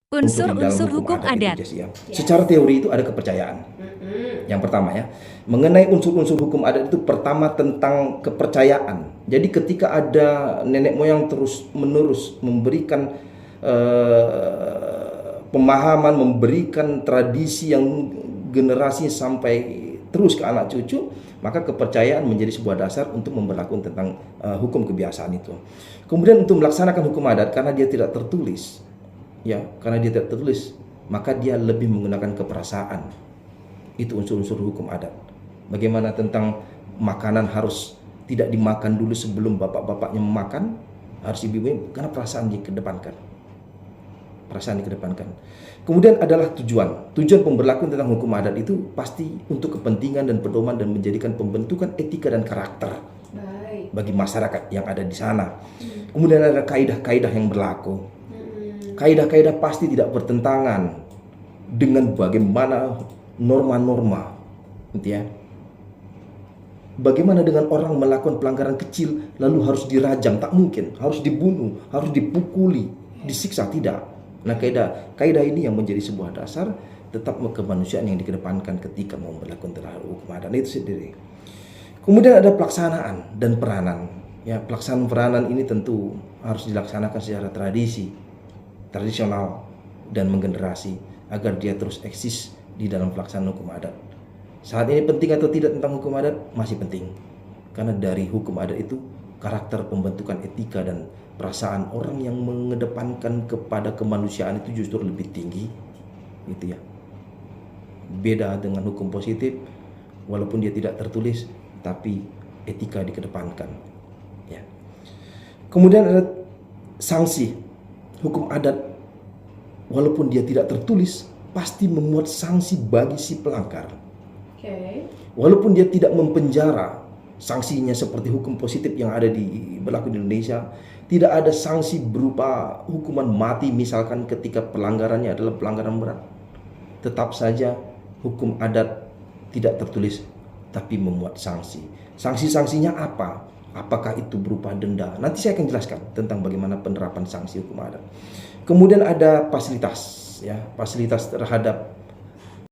Untuk di dalam Unsur-unsur hukum hukum adat itu, adat. Jess, ya. Secara teori itu ada kepercayaan. Yang pertama ya, mengenai unsur-unsur hukum adat itu pertama tentang kepercayaan. Jadi ketika ada nenek moyang terus menerus memberikan pemahaman, memberikan tradisi yang generasi sampai terus ke anak cucu, maka kepercayaan menjadi sebuah dasar untuk memberlakukan tentang hukum kebiasaan itu. Kemudian untuk melaksanakan hukum adat karena dia tidak tertulis, ya, karena dia tidak tertulis, maka dia lebih menggunakan keperasaan. Itu unsur-unsur hukum adat. Bagaimana tentang makanan harus tidak dimakan dulu sebelum bapak-bapaknya memakan, harus ibu-ibu, karena perasaan dikedepankan. Perasaan dikedepankan. Kemudian adalah tujuan. Tujuan pemberlakuan tentang hukum adat itu pasti untuk kepentingan dan pedoman dan menjadikan pembentukan etika dan karakter bagi masyarakat yang ada di sana. Kemudian ada kaidah-kaidah yang berlaku. Kaidah-kaidah pasti tidak bertentangan dengan bagaimana norma-norma, gitu ya. Bagaimana dengan orang melakukan pelanggaran kecil lalu harus dirajam? Tak mungkin. Harus dibunuh, harus dipukuli, disiksa, tidak. Nah, kaidah ini yang menjadi sebuah dasar tetap kemanusiaan yang dikedepankan ketika mau melakukan terhadap hukum adat itu sendiri. Kemudian ada pelaksanaan dan peranan. Ya, pelaksanaan peranan ini tentu harus dilaksanakan secara tradisional dan menggenerasi agar dia terus eksis di dalam pelaksanaan hukum adat. Saat ini penting atau tidak tentang hukum adat? Masih penting. Karena dari hukum adat itu karakter pembentukan etika dan perasaan orang yang mengedepankan kepada kemanusiaan itu justru lebih tinggi, gitu ya. Beda dengan hukum positif, walaupun dia tidak tertulis, tapi etika dikedepankan. Ya. Kemudian ada sanksi. Hukum adat, walaupun dia tidak tertulis, pasti memuat sanksi bagi si pelanggar. Walaupun dia tidak mempenjara, sanksinya seperti hukum positif yang ada berlaku di Indonesia, tidak ada sanksi berupa hukuman mati misalkan ketika pelanggarannya adalah pelanggaran berat. Tetap saja hukum adat tidak tertulis tapi memuat sanksi. Sanksi-sanksinya apa? Apakah itu berupa denda? Nanti saya akan jelaskan tentang bagaimana penerapan sanksi hukum adat. Kemudian ada fasilitas, ya, fasilitas terhadap